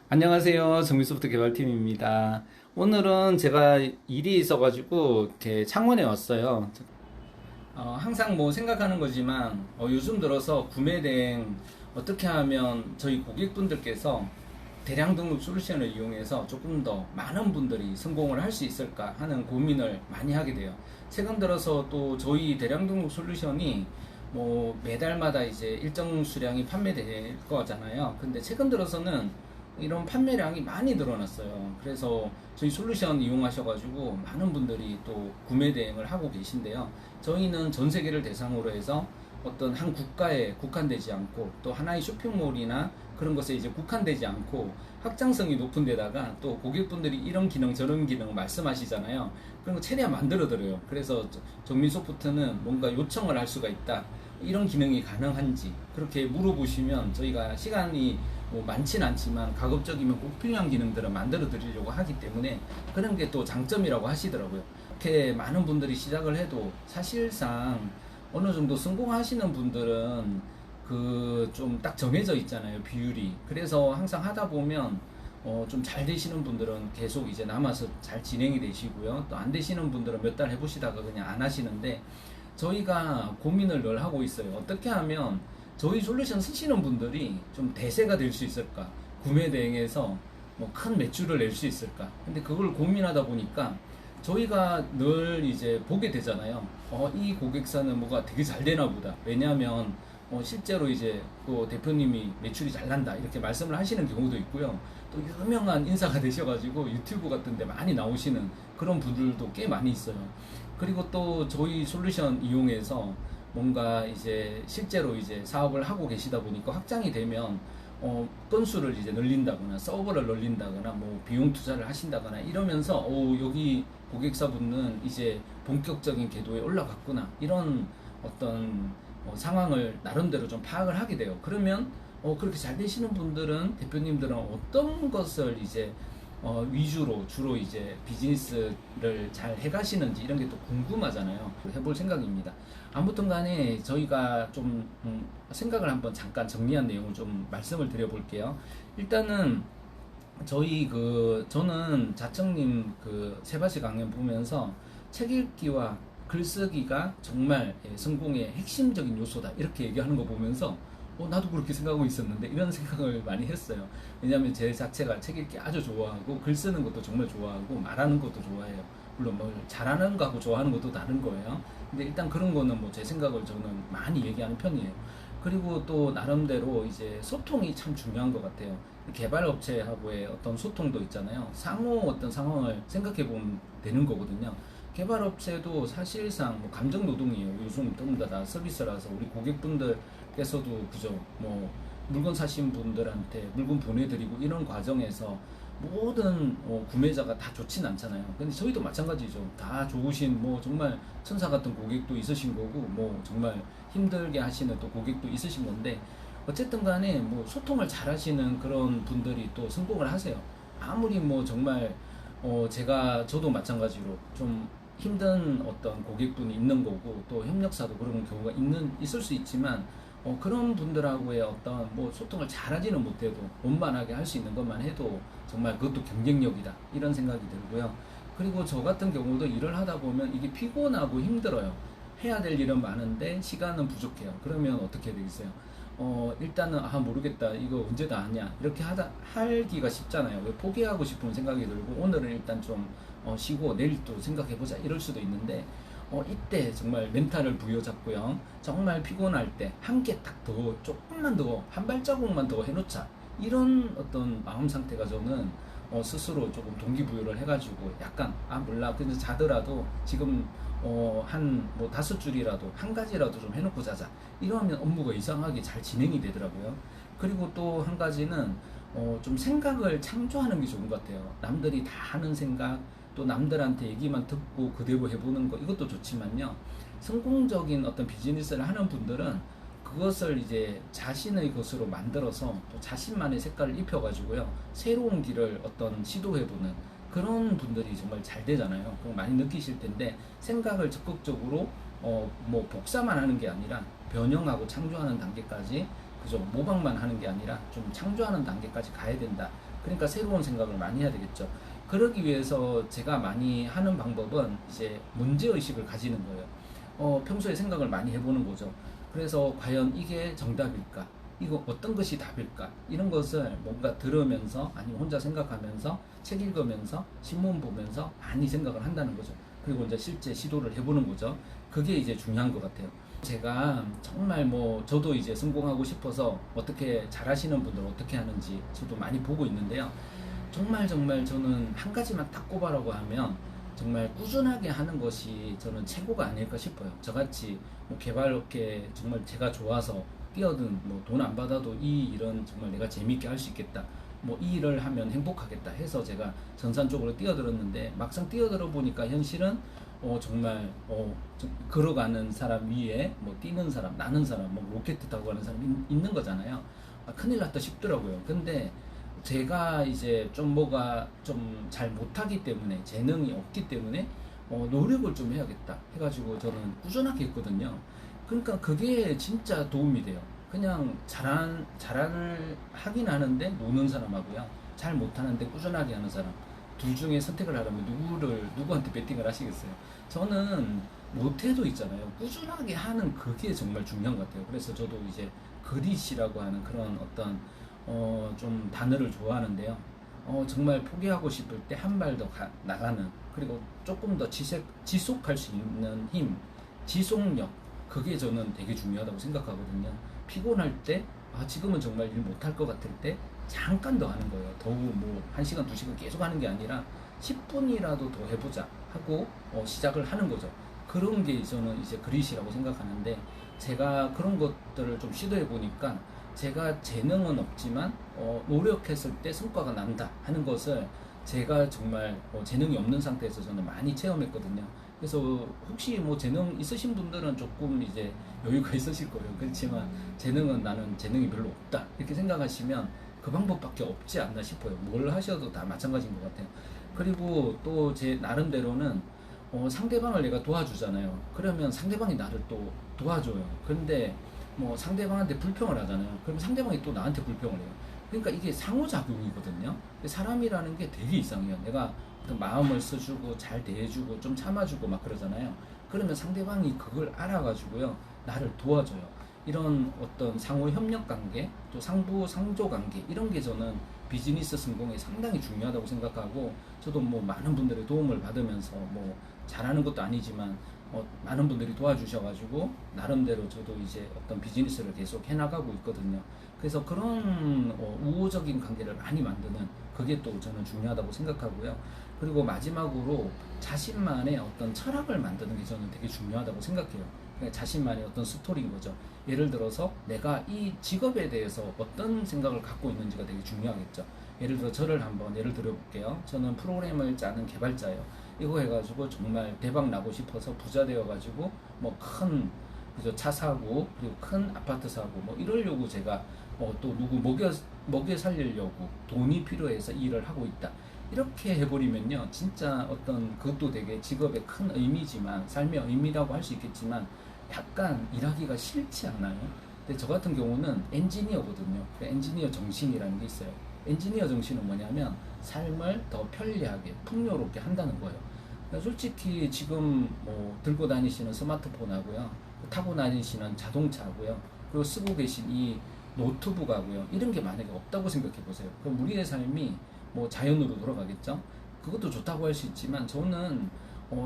안녕하세요. 정밀소프트 개발팀입니다. 오늘은 제가 일이 있어가지고 이렇게 창원에 왔어요. 항상 뭐 생각하는 거지만 요즘 들어서 구매 대행 어떻게 하면 저희 고객분들께서 대량 등록 솔루션을 이용해서 조금 더 많은 분들이 성공을 할 수 있을까 하는 고민을 많이 하게 돼요. 최근 들어서 또 저희 대량 등록 솔루션이 뭐 매달마다 이제 일정 수량이 판매될 거잖아요. 근데 최근 들어서는 이런 판매량이 많이 늘어났어요. 그래서 저희 솔루션 이용하셔가지고 많은 분들이 또 구매 대행을 하고 계신데요. 저희는 전 세계를 대상으로 해서 어떤 한 국가에 국한되지 않고 또 하나의 쇼핑몰이나 그런 것에 이제 국한되지 않고 확장성이 높은 데다가 또 고객분들이 이런 기능 저런 기능 말씀하시잖아요. 그런 거 최대한 만들어 드려요. 그래서 정밀소프트는 뭔가 요청을 할 수가 있다. 이런 기능이 가능한지 그렇게 물어보시면 저희가 시간이 뭐 많진 않지만 가급적이면 꼭 필요한 기능들을 만들어 드리려고 하기 때문에 그런 게 또 장점이라고 하시더라고요. 이렇게 많은 분들이 시작을 해도 사실상 어느 정도 성공하시는 분들은 그 좀 딱 정해져 있잖아요, 비율이. 그래서 항상 하다 보면 좀 잘 되시는 분들은 계속 이제 남아서 잘 진행이 되시고요. 또 안 되시는 분들은 몇 달 해보시다가 그냥 안 하시는데 저희가 고민을 늘 하고 있어요. 어떻게 하면 저희 솔루션 쓰시는 분들이 좀 대세가 될 수 있을까? 구매 대행에서 뭐 큰 매출을 낼 수 있을까? 근데 그걸 고민하다 보니까 저희가 늘 이제 보게 되잖아요. 이 고객사는 뭐가 되게 잘 되나 보다. 왜냐하면 실제로 이제 그 대표님이 매출이 잘 난다 이렇게 말씀을 하시는 경우도 있고요. 또 유명한 인사가 되셔가지고 유튜브 같은 데 많이 나오시는 그런 분들도 꽤 많이 있어요. 그리고 또 저희 솔루션 이용해서 뭔가 이제 실제로 이제 사업을 하고 계시다 보니까 확장이 되면 건수를 이제 늘린다거나 서버를 늘린다거나 뭐 비용 투자를 하신다거나 이러면서 여기 고객사분은 이제 본격적인 궤도에 올라갔구나 이런 어떤 상황을 나름대로 좀 파악을 하게 돼요. 그러면 그렇게 잘 되시는 분들은 대표님들은 어떤 것을 이제 위주로 주로 이제 비즈니스를 잘 해가시는지 이런 게 또 궁금하잖아요. 해볼 생각입니다. 아무튼 간에 저희가 좀 생각을 한번 잠깐 정리한 내용을 좀 말씀을 드려볼게요. 일단은 저는 자청님 그 세바시 강연 보면서 책 읽기와 글쓰기가 정말 성공의 핵심적인 요소다 이렇게 얘기하는 거 보면서 나도 그렇게 생각하고 있었는데 이런 생각을 많이 했어요. 왜냐하면 제 자체가 책 읽기 아주 좋아하고 글 쓰는 것도 정말 좋아하고 말하는 것도 좋아해요. 물론 뭘 잘하는 거하고 좋아하는 것도 다른 거예요. 근데 일단 그런 거는 뭐 제 생각을 저는 많이 얘기하는 편이에요. 그리고 또 나름대로 이제 소통이 참 중요한 것 같아요. 개발업체하고의 어떤 소통도 있잖아요. 상호 어떤 상황을 생각해 보면 되는 거거든요. 개발업체도 사실상 뭐 감정 노동이에요. 요즘 전부 다 서비스라서 우리 고객분들께서도 그죠. 뭐 물건 사신 분들한테 물건 보내드리고 이런 과정에서 모든 구매자가 다 좋진 않잖아요. 근데 저희도 마찬가지죠. 다 좋으신 뭐 정말 천사 같은 고객도 있으신 거고 뭐 정말 힘들게 하시는 또 고객도 있으신 건데 어쨌든 간에 뭐 소통을 잘 하시는 그런 분들이 또 성공을 하세요. 아무리 뭐 정말 저도 마찬가지로 좀 힘든 어떤 고객분이 있는 거고 또 협력사도 그런 경우가 있을 수 있지만 그런 분들하고의 어떤 뭐 소통을 잘하지는 못해도 원만하게 할 수 있는 것만 해도 정말 그것도 경쟁력이다 이런 생각이 들고요. 그리고 저 같은 경우도 일을 하다 보면 이게 피곤하고 힘들어요. 해야 될 일은 많은데 시간은 부족해요. 그러면 어떻게 되겠어요? 일단은 모르겠다 이거 언제 다 하냐 이렇게 하기가 쉽잖아요. 왜 포기하고 싶은 생각이 들고 오늘은 일단 좀 쉬고 내일 또 생각해보자 이럴 수도 있는데 이때 정말 멘탈을 부여잡고요. 정말 피곤할 때 한 개 딱 더 조금만 더 한 발자국만 더 해놓자 이런 어떤 마음 상태가 저는 스스로 조금 동기부여를 해가지고 약간 몰라 근데 자더라도 지금 한 뭐 5줄이라도 한 가지라도 좀 해놓고 자자 이러면 업무가 이상하게 잘 진행이 되더라고요. 그리고 또 한 가지는 좀 생각을 창조하는 게 좋은 것 같아요. 남들이 다 하는 생각 또 남들한테 얘기만 듣고 그대로 해보는 거 이것도 좋지만요. 성공적인 어떤 비즈니스를 하는 분들은 그것을 이제 자신의 것으로 만들어서 또 자신만의 색깔을 입혀가지고요. 새로운 길을 어떤 시도해보는 그런 분들이 정말 잘 되잖아요. 그거 많이 느끼실 텐데 생각을 적극적으로 뭐 복사만 하는 게 아니라 변형하고 창조하는 단계까지 그죠 모방만 하는 게 아니라 좀 창조하는 단계까지 가야 된다 그러니까 새로운 생각을 많이 해야 되겠죠. 그러기 위해서 제가 많이 하는 방법은 이제 문제의식을 가지는 거예요. 평소에 생각을 많이 해보는 거죠. 그래서 과연 이게 정답일까? 이거 어떤 것이 답일까? 이런 것을 뭔가 들으면서 아니면 혼자 생각하면서 책 읽으면서 신문 보면서 많이 생각을 한다는 거죠. 그리고 이제 실제 시도를 해보는 거죠. 그게 이제 중요한 것 같아요. 제가 정말 뭐 저도 이제 성공하고 싶어서 어떻게 잘하시는 분들 어떻게 하는지 저도 많이 보고 있는데요. 정말 저는 한 가지만 딱 꼽아라고 하면 정말 꾸준하게 하는 것이 저는 최고가 아닐까 싶어요. 저같이 뭐 개발업계 정말 제가 좋아서 뛰어든 뭐 돈 안 받아도 이 일은 정말 내가 재밌게 할 수 있겠다. 뭐 이 일을 하면 행복하겠다 해서 제가 전산 쪽으로 뛰어들었는데 막상 뛰어들어 보니까 현실은 정말 걸어가는 사람 위에 뭐 뛰는 사람, 나는 사람, 뭐 로켓 타고 가는 사람이 있는 거잖아요. 큰일 났다 싶더라고요. 근데 제가 이제 좀 뭐가 좀 잘 못하기 때문에 재능이 없기 때문에 노력을 좀 해야겠다 해가지고 저는 꾸준하게 했거든요. 그러니까 그게 진짜 도움이 돼요. 그냥 잘을 하긴 하는데 노는 사람하고요. 잘 못하는데 꾸준하게 하는 사람. 둘 중에 선택을 하려면 누구한테 베팅을 하시겠어요? 저는 못해도 있잖아요. 꾸준하게 하는 그게 정말 중요한 것 같아요. 그래서 저도 이제 그릿이라고 하는 그런 어떤 좀 단어를 좋아하는데요. 정말 포기하고 싶을 때 한 발 더 나가는, 그리고 조금 더 지속할 수 있는 힘, 지속력, 그게 저는 되게 중요하다고 생각하거든요. 피곤할 때, 지금은 정말 일 못할 것 같을 때 잠깐 더 하는 거예요. 더욱 뭐 1시간, 2시간 계속 하는 게 아니라 10분이라도 더 해보자 하고 시작을 하는 거죠. 그런 게 저는 이제 그릿이라고 생각하는데, 제가 그런 것들을 좀 시도해 보니까 제가 재능은 없지만 노력했을 때 성과가 난다 하는 것을 제가 정말 재능이 없는 상태에서 저는 많이 체험했거든요. 그래서 혹시 뭐 재능 있으신 분들은 조금 이제 여유가 있으실 거예요. 그렇지만 나는 재능이 별로 없다 이렇게 생각하시면 그 방법밖에 없지 않나 싶어요. 뭘 하셔도 다 마찬가지인 것 같아요. 그리고 또 제 나름대로는 상대방을 내가 도와주잖아요. 그러면 상대방이 나를 또 도와줘요. 그런데 뭐 상대방한테 불평을 하잖아요. 그럼 상대방이 또 나한테 불평을 해요. 그러니까 이게 상호작용이거든요. 사람이라는 게 되게 이상해요. 내가 어떤 마음을 써주고 잘 대해주고 좀 참아주고 막 그러잖아요. 그러면 상대방이 그걸 알아가지고요, 나를 도와줘요. 이런 어떤 상호 협력 관계, 또 상부 상조 관계, 이런 게 저는 비즈니스 성공에 상당히 중요하다고 생각하고, 저도 뭐 많은 분들의 도움을 받으면서 뭐 잘하는 것도 아니지만 많은 분들이 도와주셔가지고 나름대로 저도 이제 어떤 비즈니스를 계속 해나가고 있거든요. 그래서 그런 우호적인 관계를 많이 만드는 그게 또 저는 중요하다고 생각하고요. 그리고 마지막으로 자신만의 어떤 철학을 만드는 게 저는 되게 중요하다고 생각해요. 그러니까 자신만의 어떤 스토리인 거죠. 예를 들어서 내가 이 직업에 대해서 어떤 생각을 갖고 있는지가 되게 중요하겠죠. 예를 들어 저를 한번 예를 들어 볼게요. 저는 프로그램을 짜는 개발자예요. 이거 해가지고 정말 대박 나고 싶어서 부자 되어가지고 뭐 큰 그죠, 차 사고 그리고 큰 아파트 사고 뭐 이러려고 제가 또 누구 먹여 살리려고 돈이 필요해서 일을 하고 있다. 이렇게 해버리면요, 진짜 어떤 그것도 되게 직업의 큰 의미지만, 삶의 의미라고 할 수 있겠지만 약간 일하기가 싫지 않나요? 근데 저 같은 경우는 엔지니어거든요. 엔지니어 정신이라는 게 있어요. 엔지니어 정신은 뭐냐면 삶을 더 편리하게 풍요롭게 한다는 거예요. 그러니까 솔직히 지금 뭐 들고 다니시는 스마트폰하고요, 타고 다니시는 자동차하고요, 그리고 쓰고 계신 이 노트북하고요, 이런 게 만약에 없다고 생각해 보세요. 그럼 우리의 삶이 뭐 자연으로 돌아가겠죠? 그것도 좋다고 할 수 있지만 저는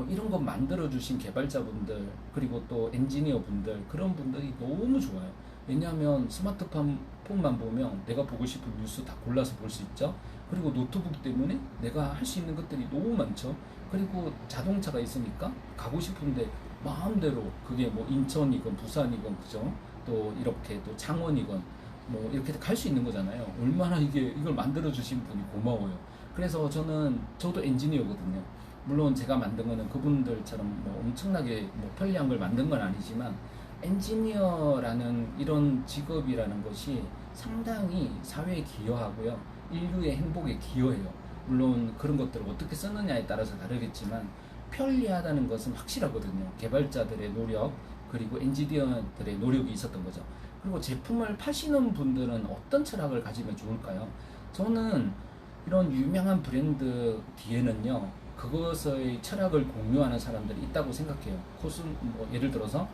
이런 거 만들어 주신 개발자분들, 그리고 또 엔지니어 분들, 그런 분들이 너무 좋아요. 왜냐하면 스마트폰만 보면 내가 보고 싶은 뉴스 다 골라서 볼 수 있죠. 그리고 노트북 때문에 내가 할 수 있는 것들이 너무 많죠. 그리고 자동차가 있으니까 가고 싶은데 마음대로, 그게 뭐 인천이건 부산이건 그죠? 또 이렇게 또 창원이건 뭐 이렇게 갈 수 있는 거잖아요. 얼마나 이걸 만들어 주신 분이 고마워요. 그래서 저도 엔지니어거든요. 물론 제가 만든 거는 그분들처럼 뭐 엄청나게 뭐 편리한 걸 만든 건 아니지만, 엔지니어라는 이런 직업이라는 것이 상당히 사회에 기여하고요, 인류의 행복에 기여해요. 물론 그런 것들을 어떻게 쓰느냐에 따라서 다르겠지만 편리하다는 것은 확실하거든요. 개발자들의 노력, 그리고 엔지니어들의 노력이 있었던 거죠. 그리고 제품을 파시는 분들은 어떤 철학을 가지면 좋을까요? 저는 이런 유명한 브랜드 뒤에는요, 그것의 철학을 공유하는 사람들이 있다고 생각해요. 뭐 예를 들어서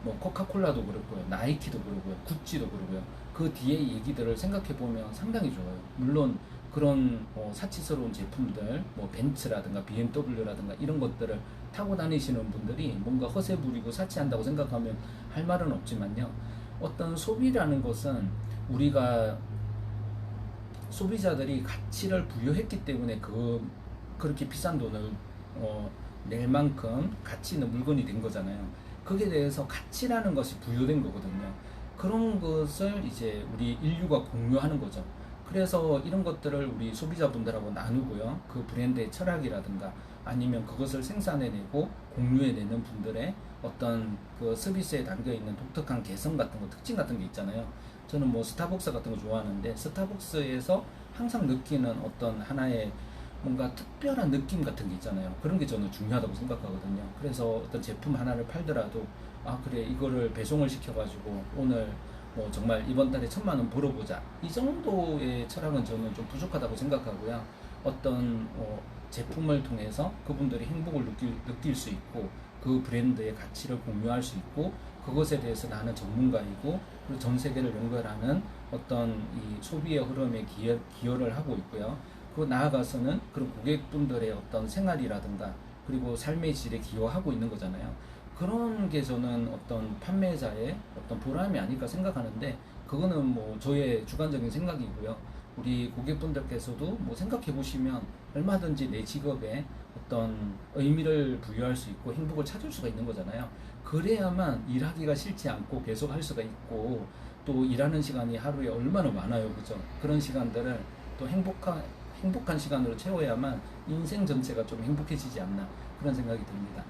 뭐 코카콜라도 그렇고요, 나이키도 그렇고요, 구찌도 그렇고요. 그 뒤에 얘기들을 생각해 보면 상당히 좋아요. 물론 그런 사치스러운 제품들, 뭐 벤츠라든가 BMW라든가 이런 것들을 타고 다니시는 분들이 뭔가 허세 부리고 사치한다고 생각하면 할 말은 없지만요. 어떤 소비라는 것은 우리가 소비자들이 가치를 부여했기 때문에 그렇게 비싼 돈을 낼 만큼 가치 있는 물건이 된 거잖아요. 거기에 대해서 가치라는 것이 부여된 거거든요. 그런 것을 이제 우리 인류가 공유하는 거죠. 그래서 이런 것들을 우리 소비자분들하고 나누고요. 그 브랜드의 철학이라든가 아니면 그것을 생산해내고 공유해내는 분들의 어떤 그 서비스에 담겨 있는 독특한 개성 같은 거, 특징 같은 게 있잖아요. 저는 뭐 스타벅스 같은 거 좋아하는데 스타벅스에서 항상 느끼는 어떤 하나의 뭔가 특별한 느낌 같은 게 있잖아요. 그런 게 저는 중요하다고 생각하거든요. 그래서 어떤 제품 하나를 팔더라도 아 그래 이거를 배송을 시켜가지고 오늘 뭐 정말 이번 달에 1,000만 원 벌어보자, 이 정도의 철학은 저는 좀 부족하다고 생각하고요. 어떤 제품을 통해서 그분들이 행복을 느낄 수 있고 그 브랜드의 가치를 공유할 수 있고 그것에 대해서 나는 전문가이고 그리고 전 세계를 연결하는 어떤 이 소비의 흐름에 기여를 하고 있고요. 그리고 나아가서는 그런 고객분들의 어떤 생활이라든가 그리고 삶의 질에 기여하고 있는 거잖아요. 그런 게 저는 어떤 판매자의 어떤 보람이 아닐까 생각하는데 그거는 뭐 저의 주관적인 생각이고요. 우리 고객분들께서도 뭐 생각해 보시면 얼마든지 내 직업에 어떤 의미를 부여할 수 있고 행복을 찾을 수가 있는 거잖아요. 그래야만 일하기가 싫지 않고 계속 할 수가 있고 또 일하는 시간이 하루에 얼마나 많아요. 그죠? 그런 시간들을 또 행복한 시간으로 채워야만 인생 전체가 좀 행복해지지 않나 그런 생각이 듭니다.